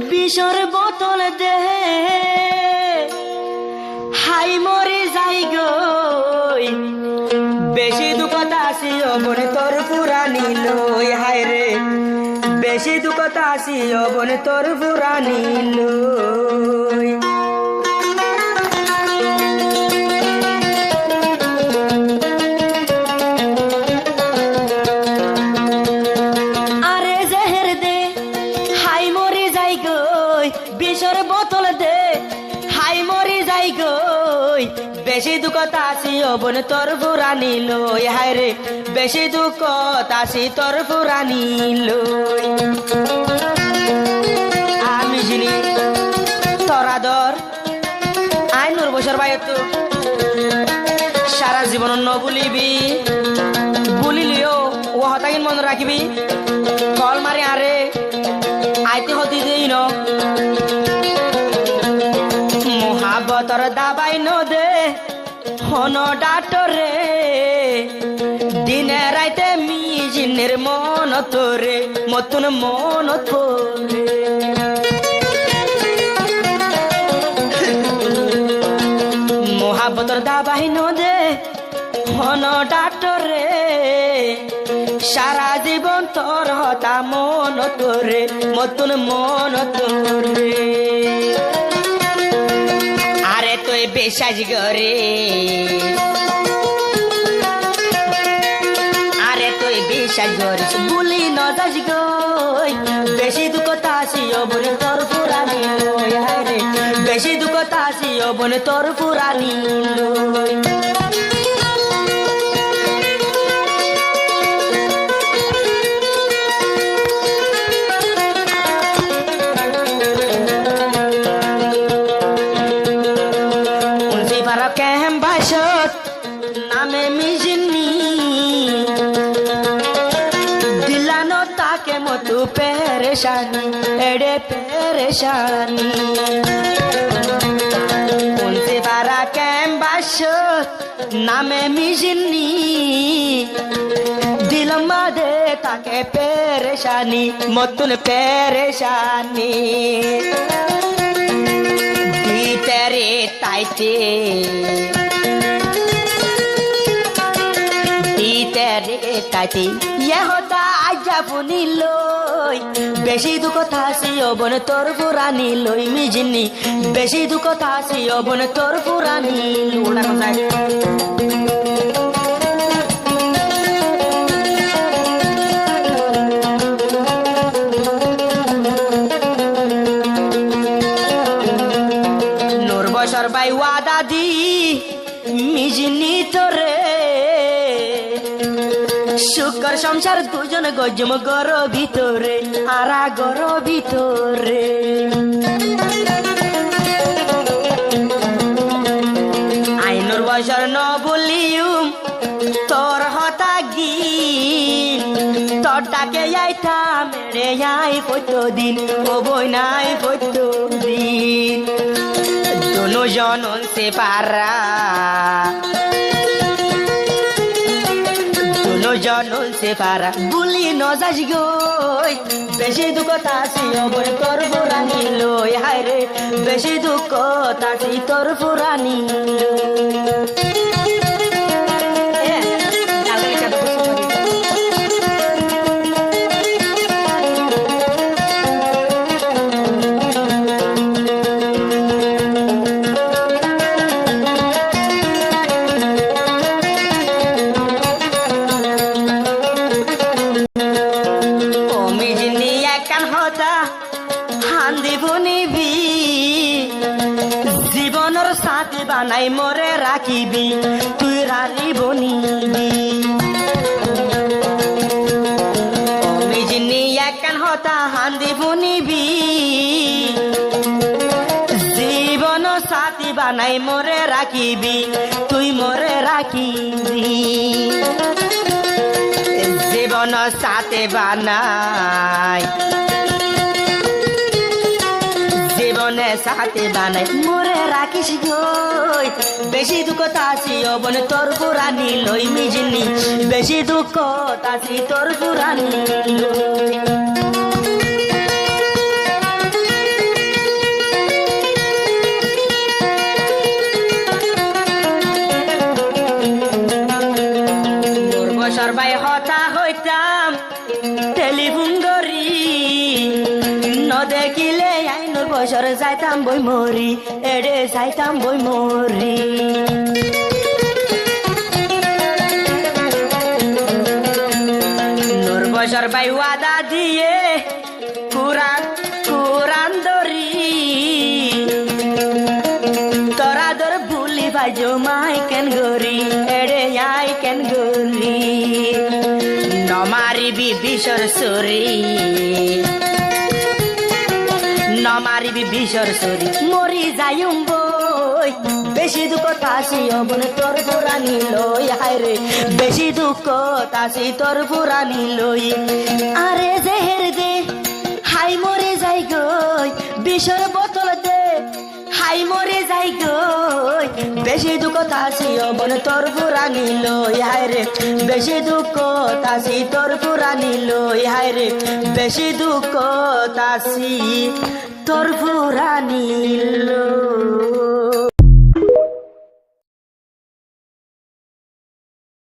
বিষর বোতল দেহে হাই মরে যাই গই বেশি দুঃখতা আসি অবনে তোর পুরানি লই হায় রে বেশি দুঃখতা আসি অবনে তোর পুরানি লই আরে জেহের দে হাই মরে যাই গই বিষর বোতল দে হাই মরে যাই গই বেশি দুঃখতা আসি অবনে তোর পুরানি লই হায় রে বেশি দুঃখতা আসি তোর পুরানি লই আমি জিনি তোর আদর আই নূর বছর বাইতো সারা জীবন ন ভুলিবি ভুলিলিও ও হতাকিন মনে রাখিবি কল মারি আরে আইতে হতি দেই ন মহাবতর দাবাই ন দে হন ডাটরে দিনে রাইতে মিজিনের মন তোরে মতন মন তোরে মহাবতর দাবাই ন দে হন ডাটরে সারা জীবন তোর হতা মন তোরে মতন মন তোরে আরে তুই বিশ্বাস করে আরে তুই বিশ্বাস করিস বলি ন যাস গই বেশি দুঃখতা আসি অবনে তোর পুরানি লই হায় রে বেশি দুঃখতা আসি অবনে তোর পুরানি লই নামে মিজিনি দিলানো তাকে মতো পেরেশানি এড়ে পেরেশানি উনসে বারা ক্যাম্বাস নামে মিজিনি দিলমা দে তাকে পেরেশানি মতন পেরেশানি তেরে তাইতে তাইতে ইয়ে হতা আজা ফুনি লই বেশি দুঃখতা আসি অবনে তোর পুরানি লই মিজিনি বেশি দুঃখতা আসি অবনে তোর পুরানি ওলা কথা নূর বছর বাই ওয়াদা দি মিজিনি তোরে শুকর সংসার দুজন গজম গর ভিতরে আরা গর ভিতরে আইনুর বছর ন বলিউম তোর হতা গি তোর ডাকে আইতা মেরে আই পতো দিন ও বই নাই পতো দিন দোনো জনন সে পারা জনন সে পারা বুলি ন যাস গই বেশি দুঃখতা আসি অবনে তোর পুরানি লই হায় রে বেশি দুঃখতা আসি তোর পুরানি জীবনের সাথে বানাই মরে রাখিবি তুই রানি বনিবি মিজিনি একান হতা হান্দি বনিবি জীবনের সাথী বানাই মরে রাখিবি তুই মরে রাখিবি জীবনের সাথে বানাই জীবনে সাথে বানাই মোরে রাখিস গই বেশি দুঃখতা আসি অবনে তোর পুরানি লই মিজিনি বেশি দুঃখতা আসি তোর পুরানি লই দেখিলে আইনুর বছর যাইতাম বই মরি এডে যাইতাম বই মরি নূর বছর ভাই ওয়াদা দিয়ে কুরান দরি তোরা দর ভুলি ভাই জমাই কেন গরি এডে আই কেন গরি নমারিবি বিশর সরি নমারিবি বিশর সরি মরি যাইম বই বেশি দুঃখ তাসি অবন তোর পুরানি লই হায় রে বেশি দুঃখ তাসি তোর পুরানি লই আরে জেহের দে হাই মরে যাই গই বিশর বোতল দে হাই মরে যাই গই বেশি দুঃখ তাসি অবন তোর পুরানি লই হায় রে বেশি দুঃখ তাসি তোর পুরানি লই হায় রে বেশি দুঃখ তাসি তোর পুরানি